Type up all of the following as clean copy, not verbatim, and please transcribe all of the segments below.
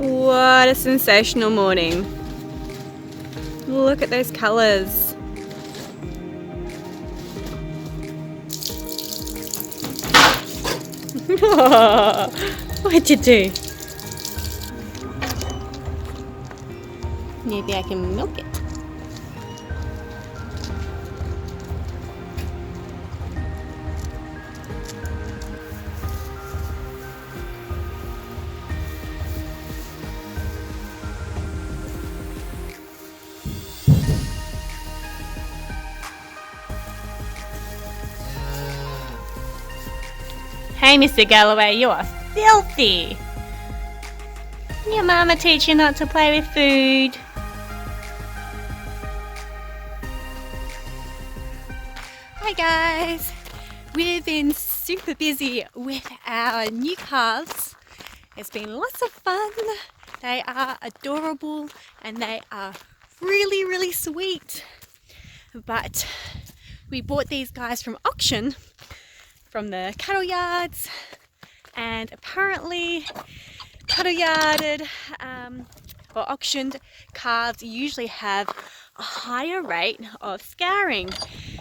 What a sensational morning. Look at those colours. What'd you do? Maybe I can milk it. Hey, Mr. Galloway, you are filthy. Your mama teach you not to play with food. Hi guys, we've been super busy with our new calves. It's been lots of fun. They are adorable and they are really sweet. But we bought these guys from auction from the cattle yards, and apparently cattle yarded or auctioned calves usually have a higher rate of scouring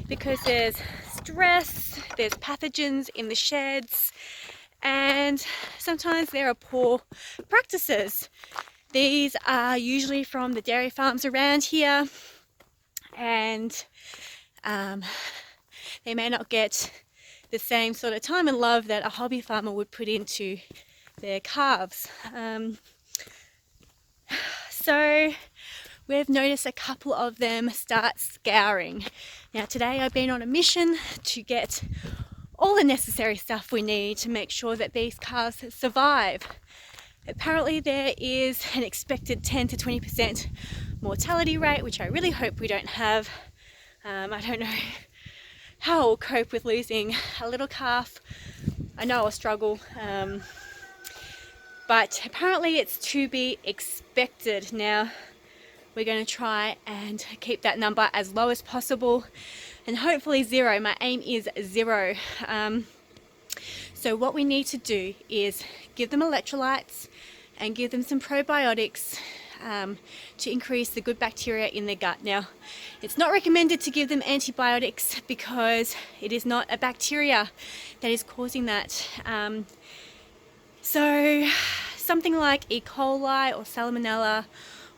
because there's stress, there's pathogens in the sheds, and sometimes there are poor practices. These are usually from the dairy farms around here, and they may not get the same sort of time and love that a hobby farmer would put into their calves. So we've noticed a couple of them start scouring. Now today I've been on a mission to get all the necessary stuff we need to make sure that these calves survive. Apparently there is an expected 10 to 20% mortality rate, which I really hope we don't have. I don't know how I'll cope with losing a little calf. I know I'll struggle, but apparently it's to be expected. Now we're going to try and keep that number as low as possible and hopefully zero. My aim is zero. So what we need to do is give them electrolytes and give them some probiotics to increase the good bacteria in their gut. Now, it's not recommended to give them antibiotics because it is not a bacteria that is causing that. So something like E. coli or Salmonella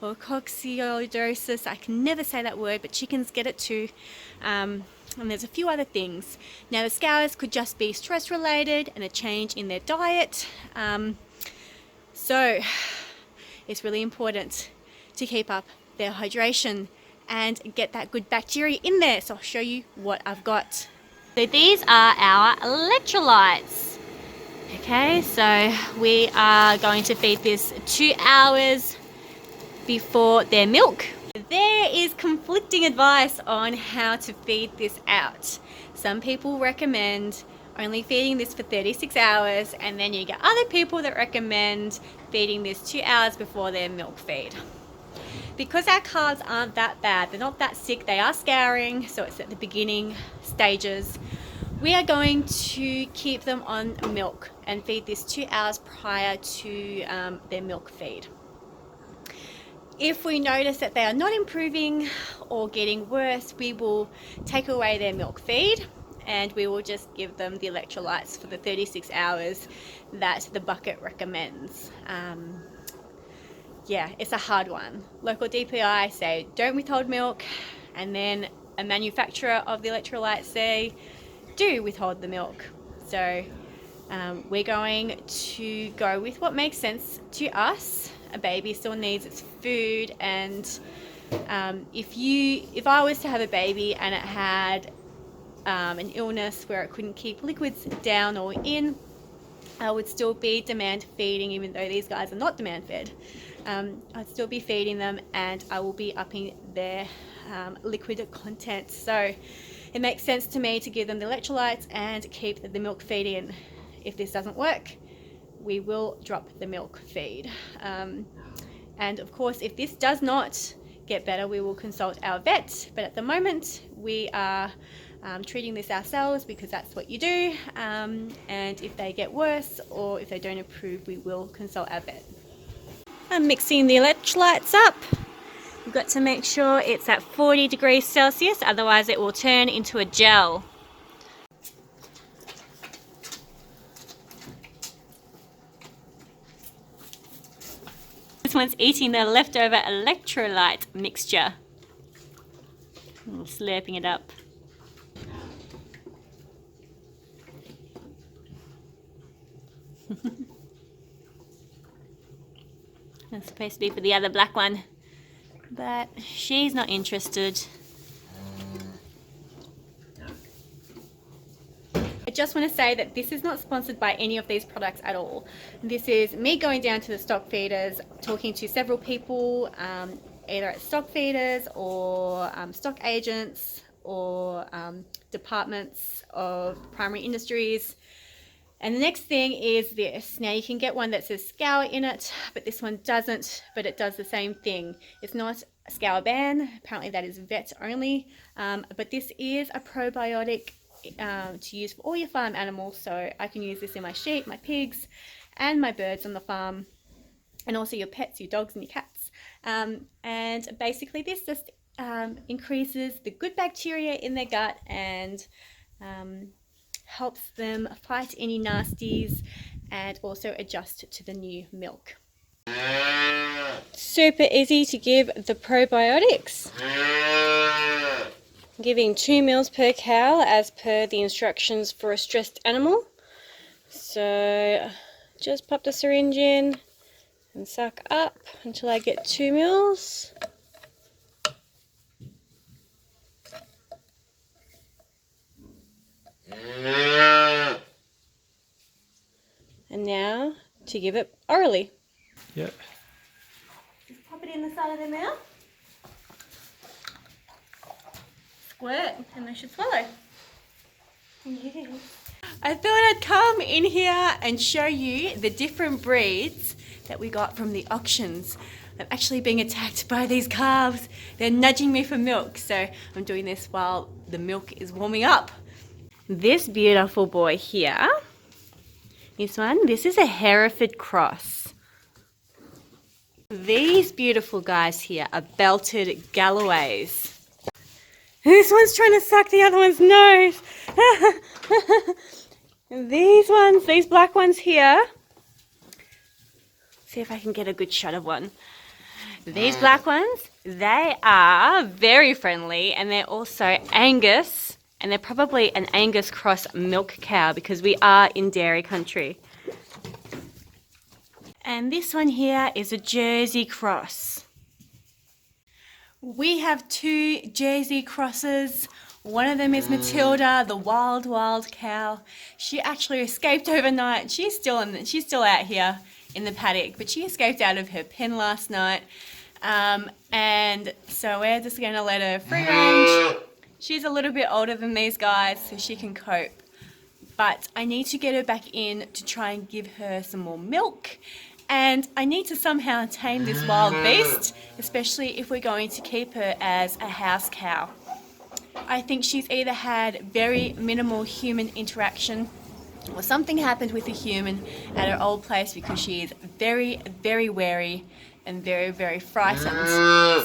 or coccidiosis, I can never say that word, but chickens get it too. And there's a few other things. Now the scours could just be stress related and a change in their diet. So it's really important to keep up their hydration and get that good bacteria in there. So I'll show you what I've got. So these are our electrolytes. Okay, so we are going to feed this 2 hours before their milk. There is conflicting advice on how to feed this out. Some people recommend only feeding this for 36 hours, and then you get other people that recommend feeding this 2 hours before their milk feed. Because our calves aren't that bad, they're not that sick, they are scouring, so it's at the beginning stages, we are going to keep them on milk and feed this 2 hours prior to their milk feed. If we notice that they are not improving or getting worse, we will take away their milk feed and we will just give them the electrolytes for the 36 hours that the bucket recommends. Yeah, it's a hard one. Local DPI say don't withhold milk, and then a manufacturer of the electrolytes say do withhold the milk. So we're going to go with what makes sense to us. A baby still needs its food, and if I was to have a baby and it had an illness where it couldn't keep liquids down or in, I would still be demand feeding, even though these guys are not demand fed. I'd still be feeding them, and I will be upping their liquid content. So it makes sense to me to give them the electrolytes and keep the milk feed in. If this doesn't work, we will drop the milk feed. And of course, if this does not get better, we will consult our vet. But at the moment, we are treating this ourselves because that's what you do. And if they get worse or if they don't improve, we will consult our vet. I'm mixing the electrolytes up. You've got to make sure it's at 40 degrees Celsius, otherwise it will turn into a gel. This one's eating the leftover electrolyte mixture. Slurping it up. That's supposed to be for the other black one, but she's not interested. I just want to say that this is not sponsored by any of these products at all. This is me going down to the stock feeders, talking to several people, either at stock feeders or stock agents or departments of primary industries. And the next thing is this. Now you can get one that says Scour in it, but this one doesn't, but it does the same thing. It's not a Scour ban, apparently that is vet only, but this is a probiotic to use for all your farm animals. So I can use this in my sheep, my pigs, and my birds on the farm, and also your pets, your dogs and your cats. And basically this just increases the good bacteria in their gut and helps them fight any nasties and also adjust to the new milk. Super easy to give the probiotics. Giving 2 mils per cow as per the instructions for a stressed animal. So just pop the syringe in and suck up until I get 2 mils. And now to give it orally. Yep. Just pop it in the side of their mouth. Squirt, and they should swallow. Yeah. I thought I'd come in here and show you the different breeds that we got from the auctions. I'm actually being attacked by these calves. They're nudging me for milk, so I'm doing this while the milk is warming up. This beautiful boy here, this is a Hereford cross. These beautiful guys here are belted Galloways. This one's trying to suck the other one's nose. These black ones here. See if I can get a good shot of one. These black ones, they are very friendly, and they're also Angus, and they're probably an Angus cross milk cow because we are in dairy country. And this one here is a Jersey cross. We have 2 Jersey crosses. One of them is Matilda, the wild cow. She actually escaped overnight. She's still out here in the paddock, but she escaped out of her pen last night. And so we're just going to let her free range. She's a little bit older than these guys, so she can cope. But I need to get her back in to try and give her some more milk. And I need to somehow tame this wild beast, especially if we're going to keep her as a house cow. I think she's either had very minimal human interaction or something happened with a human at her old place because she is very, very wary and very, very frightened.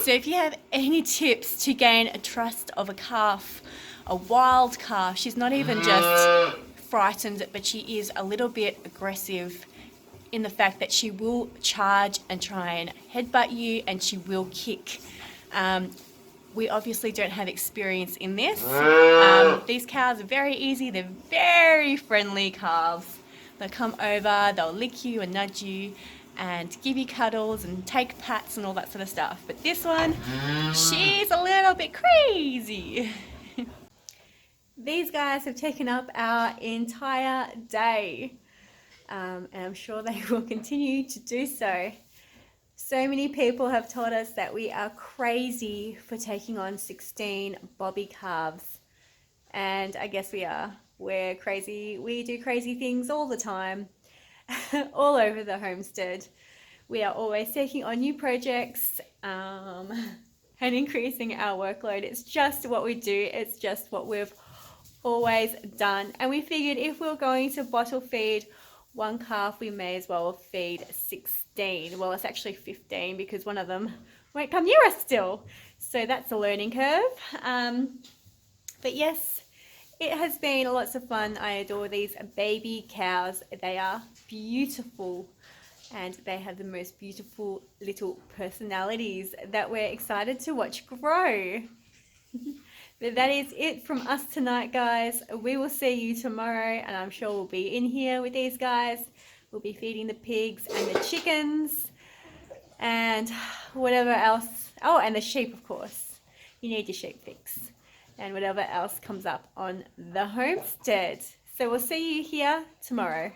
So if you have any tips to gain a trust of a calf, a wild calf, she's not even just frightened, but she is a little bit aggressive in the fact that she will charge and try and headbutt you, and she will kick. We obviously don't have experience in this. These cows are very easy. They're very friendly calves. They'll come over, they'll lick you and nudge you and give you cuddles and take pats and all that sort of stuff. But this one, she's a little bit crazy. These guys have taken up our entire day, and I'm sure they will continue to do so. So many people have told us that we are crazy for taking on 16 bobby calves, and I guess we are. We're crazy. We do crazy things all the time, all over the homestead. We are always taking on new projects and increasing our workload. It's just what we do. It's just what we've always done. And we figured if we were going to bottle feed one calf, we may as well feed 16. Well, it's actually 15 because one of them won't come near us still. So that's a learning curve. But yes, it has been lots of fun. I adore these baby cows. They are beautiful and they have the most beautiful little personalities that we're excited to watch grow. But that is it from us tonight, guys. We will see you tomorrow, and I'm sure we'll be in here with these guys. We'll be feeding the pigs and the chickens and whatever else. Oh, and the sheep, of course. You need your sheep fix. And whatever else comes up on the homestead. So we'll see you here tomorrow.